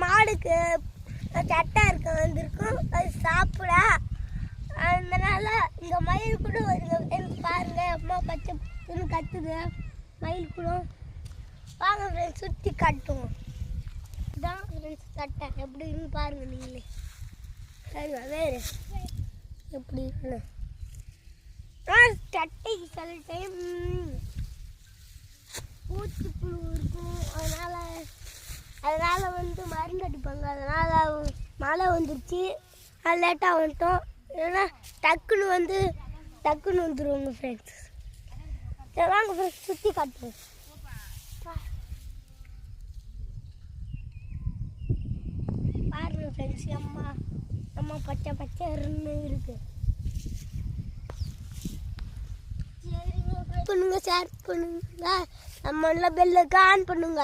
மாடுக்கு சட்டை வந்திருக்கும், அது சாப்பிட. அதனால இங்கே மயில் கூட வருங்க பாருங்க. அம்மா பச்சை கத்துது மயில் கூட. வாங்க ஃப்ரெண்ட்ஸ் சுற்றி காட்டுவோம். இதுதான் ஃப்ரெண்ட்ஸ் சட்டை எப்படின்னு பாருங்க நீங்களே. சரிவா வேறு எப்படி இருக்குன்னு சட்டைக்கு சில டைம் பூச்சிப்புழு இருக்கும். அதனால் வந்து மருந்து அடிப்பாங்க. அதனால் மழை வந்துருச்சு, அது லேட்டாக வந்துட்டோம். இல்லைன்னா டக்குன்னு வந்துடுவோங்க ஃப்ரெண்ட்ஸ். சரி வாங்க ஃப்ரெண்ட்ஸ் சுற்றி காட்டுவோம். பாருங்க ஃப்ரெண்ட்ஸ், அம்மா பச்சை பச்சைன்னு இருக்கு. சரிங்க, பண்ணுங்க, ஷேர் பண்ணுங்க, நம்ம பெல்லுக்கு ஆன் பண்ணுங்க.